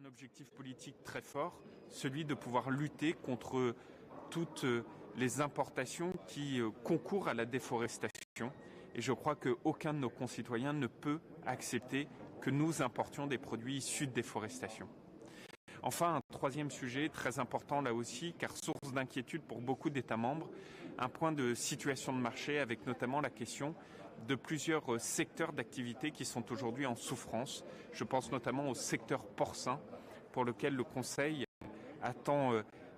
un objectif politique très fort, celui de pouvoir lutter contre toutes les importations qui concourent à la déforestation. Et je crois qu'aucun de nos concitoyens ne peut accepter que nous importions des produits issus de déforestation. Enfin, un troisième sujet très important là aussi, car source d'inquiétude pour beaucoup d'États membres, un point de situation de marché avec notamment la question de plusieurs secteurs d'activité qui sont aujourd'hui en souffrance. Je pense notamment au secteur porcin, pour lequel le Conseil attend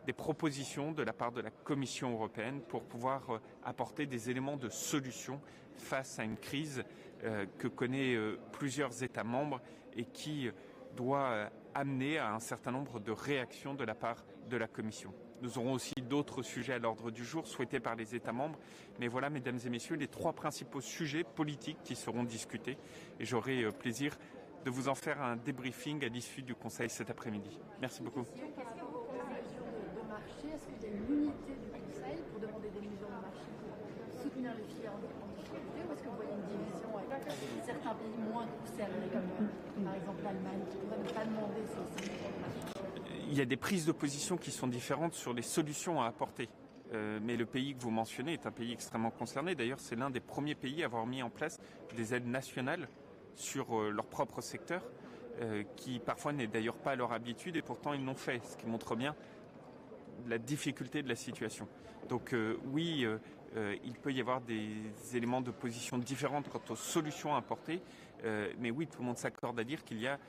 des propositions de la part de la Commission européenne pour pouvoir apporter des éléments de solution face à une crise que connaît plusieurs États membres et qui doit amener à un certain nombre de réactions de la part de la Commission. Nous aurons aussi d'autres sujets à l'ordre du jour souhaités par les États membres. Mais voilà, mesdames et messieurs, les trois principaux sujets politiques qui seront discutés. Et j'aurai plaisir de vous en faire un débriefing à l'issue du Conseil cet après-midi. Merci beaucoup. Est-ce qu'il y a une unité du Conseil pour demander des mesures de marché pour soutenir les filières en difficulté, ou est-ce que vous voyez une division avec certains pays moins concernés, comme par exemple l'Allemagne, qui pourraient ne pas demander ces mesures de marché? Il y a des prises de position qui sont différentes sur les solutions à apporter. Mais le pays que vous mentionnez est un pays extrêmement concerné. D'ailleurs, c'est l'un des premiers pays à avoir mis en place des aides nationales sur leur propre secteur, qui parfois n'est d'ailleurs pas à leur habitude, et pourtant ils l'ont fait, ce qui montre bien la difficulté de la situation. Donc oui, il peut y avoir des éléments de position différentes quant aux solutions à apporter, mais oui, tout le monde s'accorde à dire qu'il y a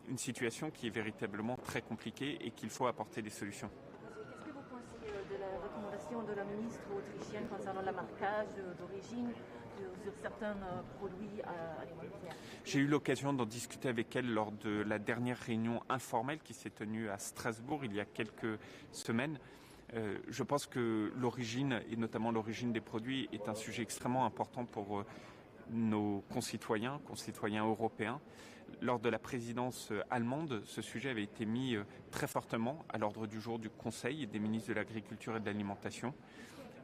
une situation qui est véritablement très compliquée et qu'il faut apporter des solutions. Qu'est-ce que vous pensez de la recommandation de la ministre autrichienne concernant le marquage d'origine sur certains produits alimentaires? J'ai eu l'occasion d'en discuter avec elle lors de la dernière réunion informelle qui s'est tenue à Strasbourg il y a quelques semaines. Je pense que l'origine, et notamment l'origine des produits, est un sujet extrêmement important pour nos concitoyens européens. Lors de la présidence allemande, ce sujet avait été mis très fortement à l'ordre du jour du Conseil et des ministres de l'Agriculture et de l'Alimentation.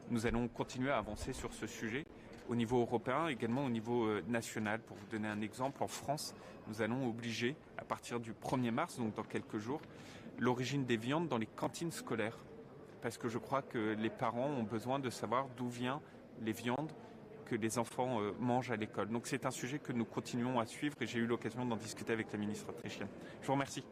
Nous allons continuer à avancer sur ce sujet au niveau européen, également au niveau national. Pour vous donner un exemple, en France, nous allons obliger, à partir du 1er mars, donc dans quelques jours, l'origine des viandes dans les cantines scolaires. Parce que je crois que les parents ont besoin de savoir d'où viennent les viandes que les enfants mangent à l'école. Donc c'est un sujet que nous continuons à suivre et j'ai eu l'occasion d'en discuter avec la ministre autrichienne. Je vous remercie.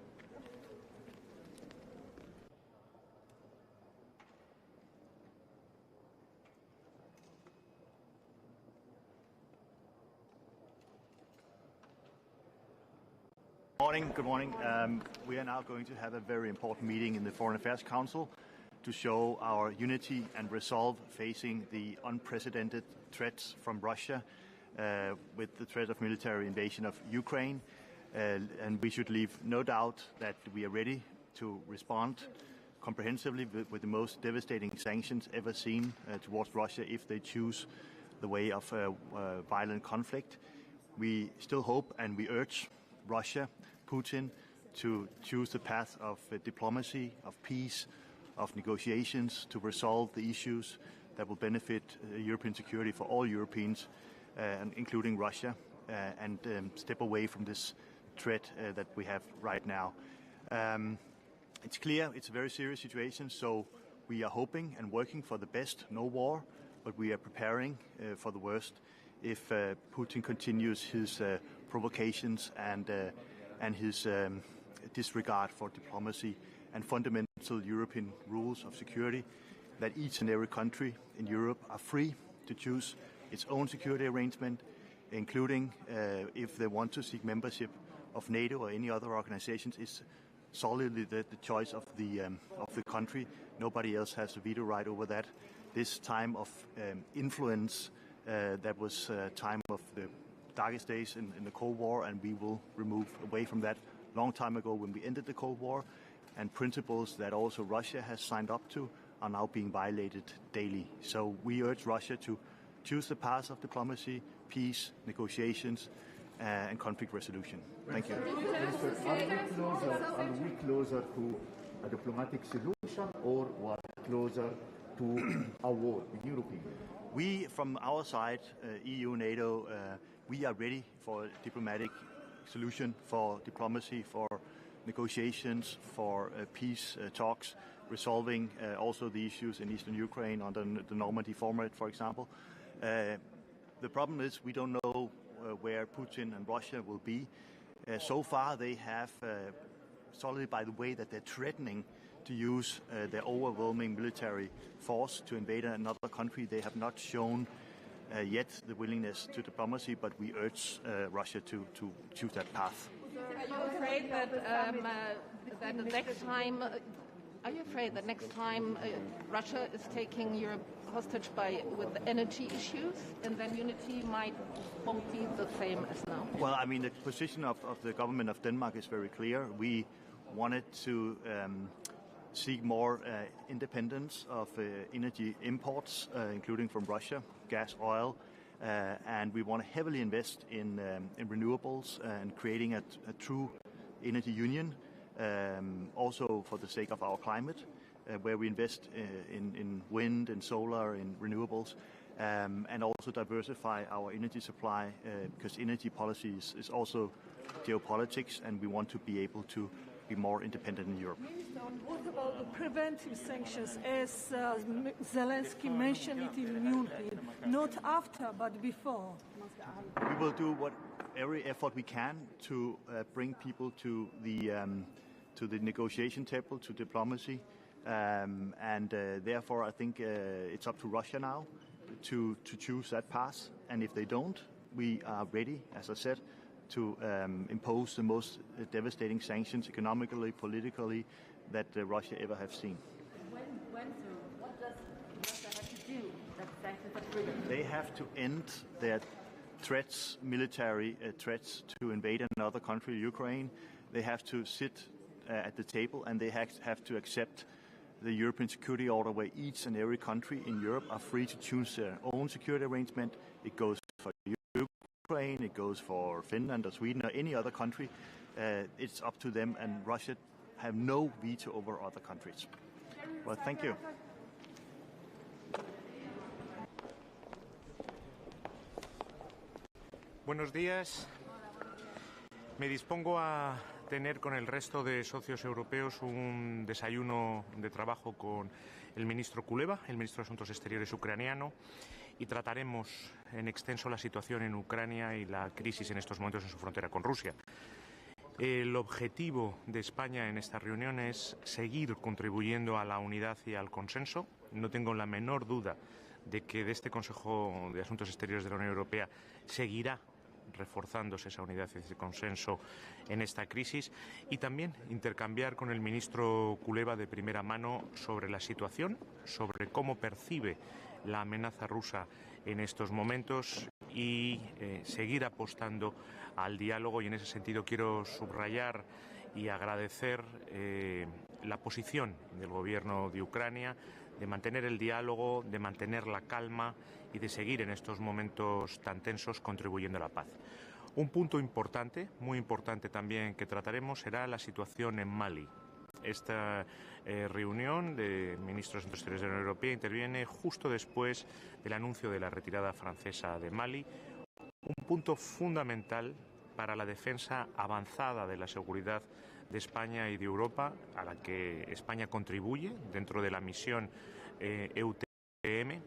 Good morning. We are now going to have a very important meeting in the Foreign Affairs Council to show our unity and resolve facing the unprecedented threats from Russia with the threat of military invasion of Ukraine. And we should leave no doubt that we are ready to respond comprehensively with the most devastating sanctions ever seen towards Russia if they choose the way of violent conflict. We still hope and we urge Russia, Putin, to choose the path of diplomacy, of peace, of negotiations to resolve the issues that will benefit European security for all Europeans, including Russia, and step away from this threat that we have right now. It's clear it's a very serious situation, so we are hoping and working for the best, no war, but we are preparing for the worst if Putin continues his provocations and his disregard for diplomacy and fundamental European rules of security, that each and every country in Europe are free to choose its own security arrangement, including if they want to seek membership of NATO or any other organizations. It's solidly the choice of the country. Nobody else has a veto right over that. This time of influence, that was time of the darkest days in the Cold War, and we will remove away from that long time ago when we ended the Cold War. And principles that also Russia has signed up to are now being violated daily. So we urge Russia to choose the path of diplomacy, peace, negotiations, and conflict resolution. Thank you. Are we closer to a diplomatic solution or what closer to a war in Europe? We, from our side, EU, NATO, we are ready for a diplomatic solution, for diplomacy, for negotiations for peace talks, resolving also the issues in eastern Ukraine under the Normandy format, for example. The problem is we don't know where Putin and Russia will be. So far they have, solely by the way that they're threatening to use their overwhelming military force to invade another country, they have not shown yet the willingness to diplomacy, but we urge Russia to choose that path. Are you afraid that the next time? Are you afraid that next time Russia is taking Europe hostage with energy issues, and then unity won't be the same as now? Well, I mean, the position of the government of Denmark is very clear. We wanted to seek more independence of energy imports, including from Russia, gas, oil, and we want to heavily invest in renewables and creating a true energy union, also for the sake of our climate, where we invest in wind and solar, in renewables, and also diversify our energy supply, because energy policy is also geopolitics, and we want to be able to be more independent in Europe. What about the preventive sanctions, as Zelensky mentioned it in Munich, not after but before? We will do every effort we can to bring people to the negotiation table, to diplomacy, and therefore I think it's up to Russia now to choose that path, and if they don't, we are ready, as I said, to impose the most devastating sanctions economically, politically, that Russia ever have seen. What does Russia have to do that sanctions are free? They have to end their threats, military threats to invade another country, Ukraine. They have to sit at the table, and they have to accept the European security order, where each and every country in Europe are free to choose their own security arrangement. It goes for Ukraine, it goes for Finland or Sweden or any other country. It's up to them, and Russia have no veto over other countries. Well, thank you. Buenos días. Me dispongo a tener con el resto de socios europeos un desayuno de trabajo con el ministro Kuleba, el ministro de Asuntos Exteriores ucraniano, y trataremos en extenso la situación en Ucrania y la crisis en estos momentos en su frontera con Rusia. El objetivo de España en esta reunión es seguir contribuyendo a la unidad y al consenso. No tengo la menor duda de que de este Consejo de Asuntos Exteriores de la Unión Europea seguirá reforzándose esa unidad y ese consenso en esta crisis, y también intercambiar con el ministro Kuleba de primera mano sobre la situación, sobre cómo percibe la amenaza rusa en estos momentos, y seguir apostando al diálogo. Y en ese sentido quiero subrayar y agradecer la posición del gobierno de Ucrania de mantener el diálogo, de mantener la calma y de seguir en estos momentos tan tensos contribuyendo a la paz. Un punto importante, muy importante también, que trataremos será la situación en Mali. Esta reunión de ministros de Asuntos Exteriores de la Unión Europea interviene justo después del anuncio de la retirada francesa de Mali, un punto fundamental para la defensa avanzada de la seguridad de España y de Europa, a la que España contribuye dentro de la misión EUTM,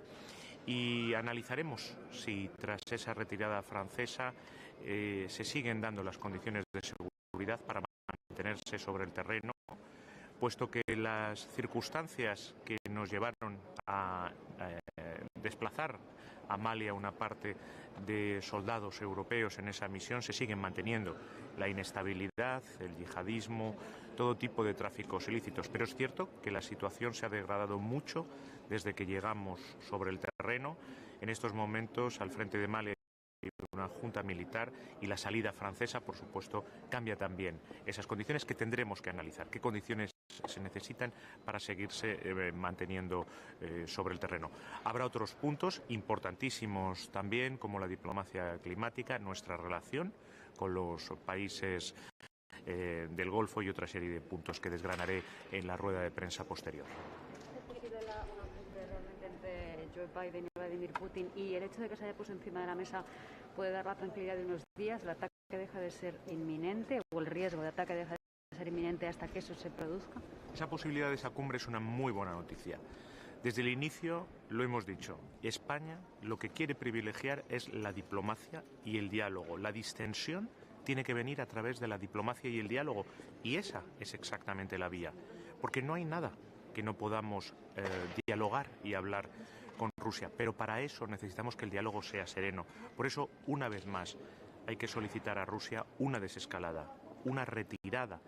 y analizaremos si tras esa retirada francesa se siguen dando las condiciones de seguridad para mantenerse sobre el terreno, puesto que las circunstancias que nos llevaron a desplazar a Mali a una parte de soldados europeos en esa misión se siguen manteniendo. La inestabilidad, el yihadismo, todo tipo de tráficos ilícitos. Pero es cierto que la situación se ha degradado mucho desde que llegamos sobre el terreno. En estos momentos, al frente de Mali, hay una junta militar, y la salida francesa, por supuesto, cambia también esas condiciones que tendremos que analizar. ¿Qué condiciones se necesitan para seguirse manteniendo sobre el terreno? Habrá otros puntos importantísimos también, como la diplomacia climática, nuestra relación con los países del Golfo y otra serie de puntos que desgranaré en la rueda de prensa posterior. Joe Biden y Vladimir Putin, y el hecho de que se haya puesto encima de la mesa puede dar la tranquilidad de unos días. ¿El ataque deja de ser inminente o el riesgo de ataque deja de ser inminente hasta que eso se produzca? Esa posibilidad de esa cumbre es una muy buena noticia. Desde el inicio lo hemos dicho, España lo que quiere privilegiar es la diplomacia y el diálogo. La distensión tiene que venir a través de la diplomacia y el diálogo, y esa es exactamente la vía, porque no hay nada que no podamos dialogar y hablar con Rusia, pero para eso necesitamos que el diálogo sea sereno. Por eso, una vez más, hay que solicitar a Rusia una desescalada, una retirada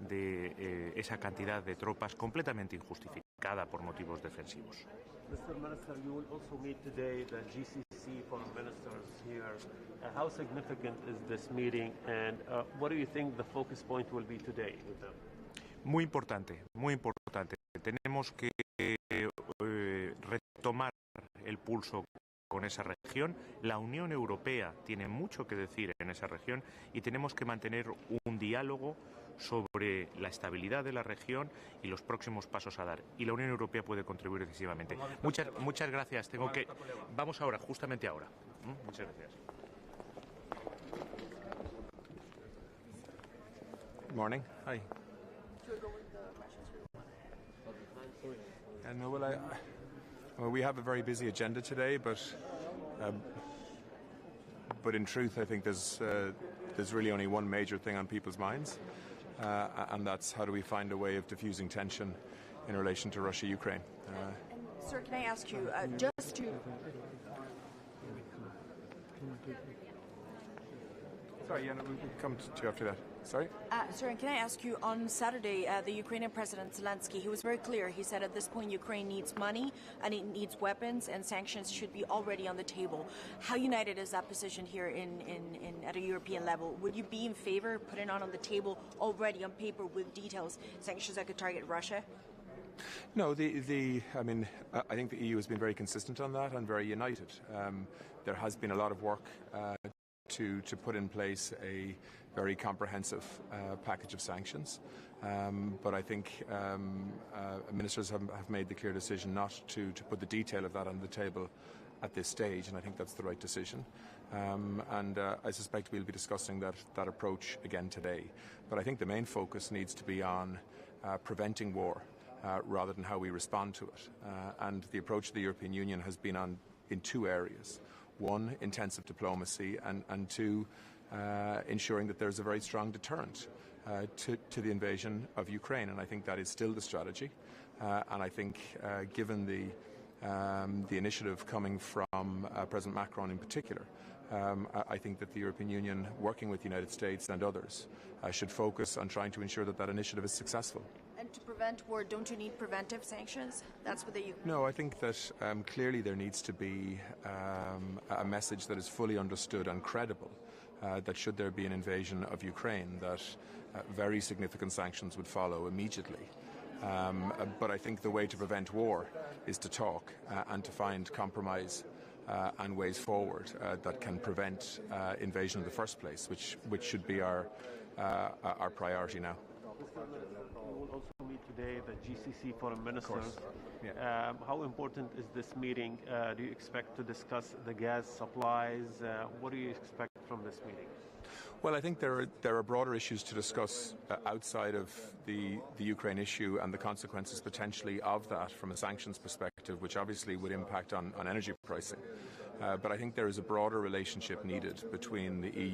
de esa cantidad de tropas completamente injustificada por motivos defensivos. Mr. Minister, you will also meet today the GCC foreign ministers here. How significant is this meeting, and what do you think the focus point will be today with them? Muy importante, muy importante. Tenemos que retomar el pulso con esa región. La Unión Europea tiene mucho que decir en esa región y tenemos que mantener un diálogo sobre la estabilidad de la región y los próximos pasos a dar. Y la Unión Europea puede contribuir decisivamente. Muchas gracias. Vamos ahora, justamente ahora. Muchas gracias. Good morning. Hi. No, well, we have a very busy agenda today, but in truth, I think there's really only one major thing on people's minds, and that's how do we find a way of diffusing tension in relation to Russia-Ukraine. Sir, can I ask you, just to... Sorry, yeah, no, we'll come to you after that. Sorry? Sir, can I ask you, on Saturday, the Ukrainian President Zelensky, he was very clear. He said at this point Ukraine needs money and it needs weapons, and sanctions should be already on the table. How united is that position here at a European level? Would you be in favor of putting on the table already on paper with details sanctions that could target Russia? No, I mean, I think the EU has been very consistent on that and very united. There has been a lot of work to put in place a very comprehensive package of sanctions, but I think ministers have made the clear decision not to put the detail of that on the table at this stage, and I think that's the right decision. And I suspect we'll be discussing that approach again today. But I think the main focus needs to be on preventing war rather than how we respond to it. And the approach of the European Union has been in two areas. One, intensive diplomacy, and two, ensuring that there's a very strong deterrent to the invasion of Ukraine. And I think that is still the strategy. And I think given the initiative coming from President Macron in particular, I think that the European Union, working with the United States and others, should focus on trying to ensure that initiative is successful. And to prevent war, don't you need preventive sanctions? That's what the... No, I think that clearly there needs to be a message that is fully understood and credible, that should there be an invasion of Ukraine, that very significant sanctions would follow immediately. But I think the way to prevent war is to talk and to find compromise and ways forward that can prevent invasion in the first place, which should be our priority now. We will also meet today the GCC foreign ministers. Yeah. How important is this meeting? Do you expect to discuss the gas supplies? What do you expect from this meeting? Well, I think there are broader issues to discuss outside of the Ukraine issue and the consequences potentially of that from a sanctions perspective, which obviously would impact on energy pricing. But I think there is a broader relationship needed between the